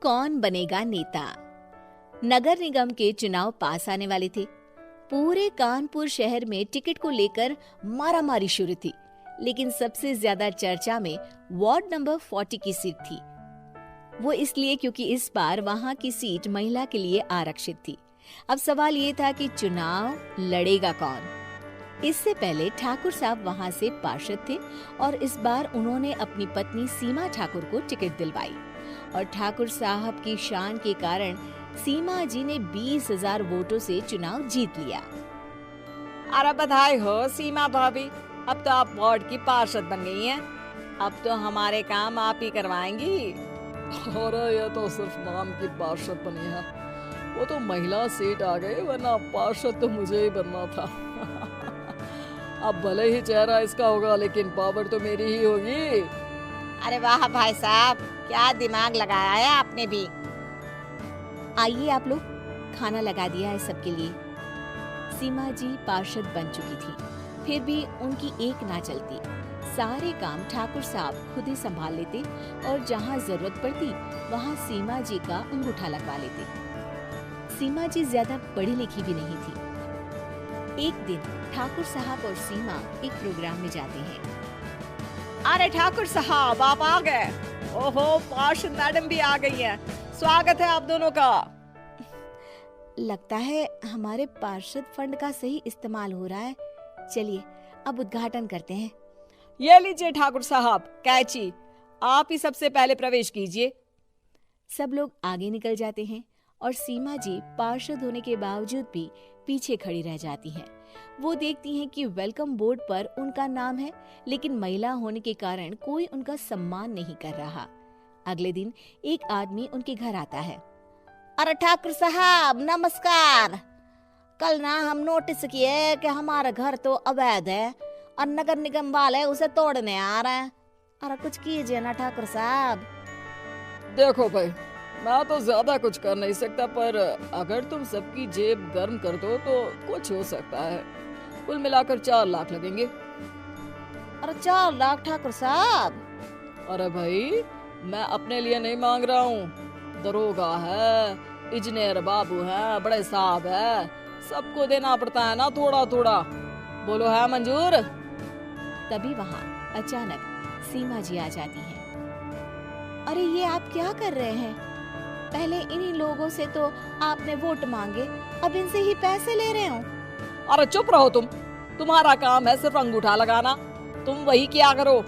कौन बनेगा नेता। नगर निगम के चुनाव पास आने वाले थे। पूरे कानपुर शहर में टिकट को लेकर मारामारी शुरू थी, लेकिन सबसे ज्यादा चर्चा में वार्ड नंबर 40 की सीट थी। वो इसलिए क्योंकि इस बार वहां की सीट महिला के लिए आरक्षित थी। अब सवाल ये था कि चुनाव लड़ेगा कौन। इससे पहले ठाकुर साहब वहां से पार्षद थे और इस बार उन्होंने अपनी पत्नी सीमा ठाकुर को टिकट दिलवाई और ठाकुर साहब की शान के कारण सीमा जी ने 20,000 वोटों से चुनाव जीत लिया। अरे बधाई हो सीमा भाभी, अब तो आप वार्ड की पार्षद बन गई हैं। अब तो हमारे काम आप ही करवाएंगी। अरे ये तो सिर्फ नाम की पार्षद बनी है, वो तो महिला सीट आ गई, वरना पार्षद तो मुझे ही बनना था। अब भले ही चेहरा इसका होगा, लेकिन पावर तो मेरी ही होगी। अरे वाह भाई साहब, क्या दिमाग लगाया है आपने भी। आइए आप लोग, खाना लगा दिया है सबके लिए। सीमा जी पार्षद बन चुकी थी, फिर भी उनकी एक ना चलती। सारे काम ठाकुर साहब खुद ही संभाल लेते और जहाँ जरूरत पड़ती वहाँ सीमा जी का अंगूठा लगवा लेते। सीमा जी ज्यादा पढ़ी लिखी भी नहीं थी। एक दिन ठाकुर साहब और सीमा एक प्रोग्राम में जाते हैं। अरे ठाकुर साहब आप आ गए। ओहो, पार्षद मैडम भी आ गई हैं। स्वागत है आप दोनों का। लगता है हमारे पार्षद फंड का सही इस्तेमाल हो रहा है। चलिए अब उद्घाटन करते हैं। ये लीजिए ठाकुर साहब कैची, आप ही सबसे पहले प्रवेश कीजिए। सब लोग आगे निकल जाते हैं और सीमा जी पार्षद होने के बावजूद भी पीछे खड़ी रह जाती हैं। वो देखती हैं कि वेलकम बोर्ड पर उनका नाम है, लेकिन महिला होने के कारण कोई उनका सम्मान नहीं कर रहा। अगले दिन एक आदमी उनके घर आता है। अरे ठाकुर साहब नमस्कार। कल ना हम नोटिस किए कि हमारा घर तो अवैध है और नगर निगम वाले उसे तोड़ने आ रहे हैं। अरे कुछ कीजिए ना ठाकुर साहब। देखो भाई, मैं तो ज्यादा कुछ कर नहीं सकता, पर अगर तुम सबकी जेब गर्म कर दो तो कुछ हो सकता है। कुल मिलाकर 4 लाख लगेंगे। अरे 4 लाख ठाकुर साहब? अरे भाई, मैं अपने लिए नहीं मांग रहा हूँ। दरोगा है, इंजीनियर बाबू है, बड़े साहब है, सबको देना पड़ता है ना थोड़ा थोड़ा। बोलो है मंजूर? तभी वहाँ अचानक सीमा जी आ जाती हैं। अरे ये आप क्या कर रहे हैं? पहले इन्हीं लोगों से तो आपने वोट मांगे, अब इनसे ही पैसे ले रहे हो। अरे चुप रहो तुम, तुम्हारा काम है सिर्फ अंगूठा लगाना, तुम वही किया करो।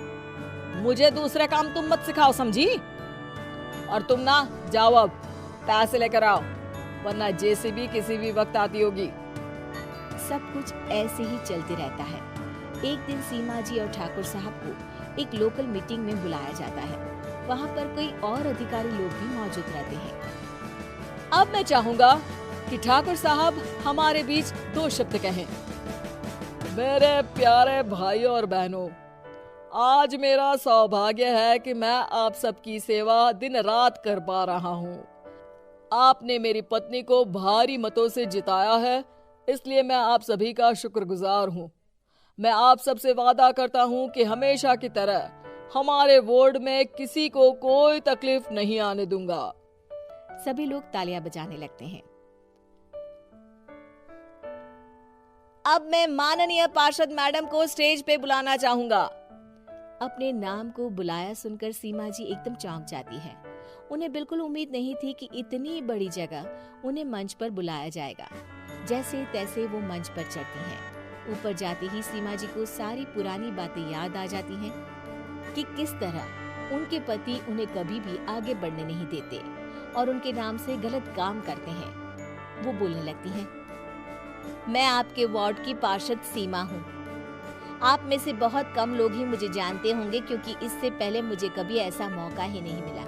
मुझे दूसरे काम तुम मत सिखाओ, समझी? और तुम ना जाओ, अब पैसे लेकर आओ, वरना जेसीबी किसी भी वक्त आती होगी। सब कुछ ऐसे ही चलते रहता है। एक दिन सीमा जी और ठाकुर साहब को एक लोकल मीटिंग में बुलाया जाता है। वहाँ पर कई और अधिकारी लोग भी मौजूद रहते हैं। अब मैं चाहूंगा कि ठाकुर साहब हमारे बीच 2 शब्द कहें। मेरे प्यारे भाइयों और बहनों, आज मेरा सौभाग्य है कि मैं आप सबकी सेवा दिन रात कर पा रहा हूँ। आपने मेरी पत्नी को भारी मतों से जिताया है, इसलिए मैं आप सभी का शुक्रगुजार हूँ। मैं आप सबसे वादा करता हूँ कि हमेशा की तरह हमारे वार्ड में किसी को कोई तकलीफ नहीं आने दूंगा। सभी लोग तालियां बजाने लगते हैं। अब मैं माननीय पार्षद मैडम को स्टेज पे बुलाना चाहूंगा। अपने नाम को बुलाया सुनकर सीमा जी एकदम चौंक जाती है। उन्हें बिल्कुल उम्मीद नहीं थी कि इतनी बड़ी जगह उन्हें मंच पर बुलाया जाएगा। जैसे तैसे वो मंच पर चढ़ती हैं। ऊपर जाते ही सीमा जी को सारी पुरानी बातें याद आ जाती हैं कि किस तरह उनके पति उन्हें कभी भी आगे बढ़ने नहीं देते और उनके नाम से गलत काम करते हैं। वो बोलने लगती हैं, मैं आपके वार्ड की पार्षद सीमा हूँ। आप में से बहुत कम लोग ही मुझे जानते होंगे, क्योंकि इससे पहले मुझे कभी ऐसा मौका ही नहीं मिला।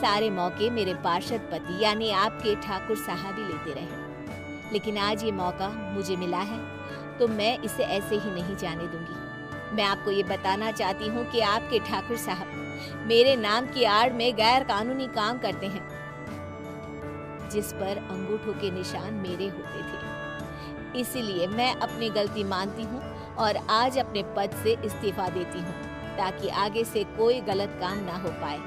सारे मौके मेरे पार्षद पति यानी आपके ठाकुर साहब ही लेते रहे, लेकिन आज ये मौका मुझे मिला है तो मैं इसे ऐसे ही नहीं जाने दूंगी। मैं आपको ये बताना चाहती हूँ कि आपके ठाकुर साहब मेरे नाम की आड़ में गैर कानूनी काम करते हैं, जिस पर अंगूठों के निशान मेरे होते थे। इसीलिए मैं अपनी गलती मानती हूँ और आज अपने पद से इस्तीफा देती हूँ, ताकि आगे से कोई गलत काम ना हो पाए।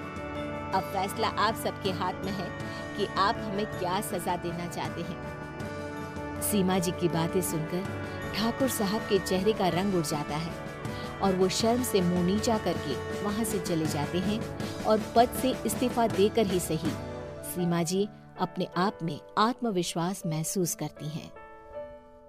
अब फैसला आप सबके हाथ में है कि आप हमें क्या सजा देना चाहते हैं। सीमा जी की बातें सुनकर ठाकुर साहब के चेहरे का रंग उड़ जाता है और वो शर्म से मुंह नीचा करके वहां से चले जाते हैं और पद से इस्तीफा देकर ही सही सीमा जी अपने आप में आत्मविश्वास महसूस करती हैं।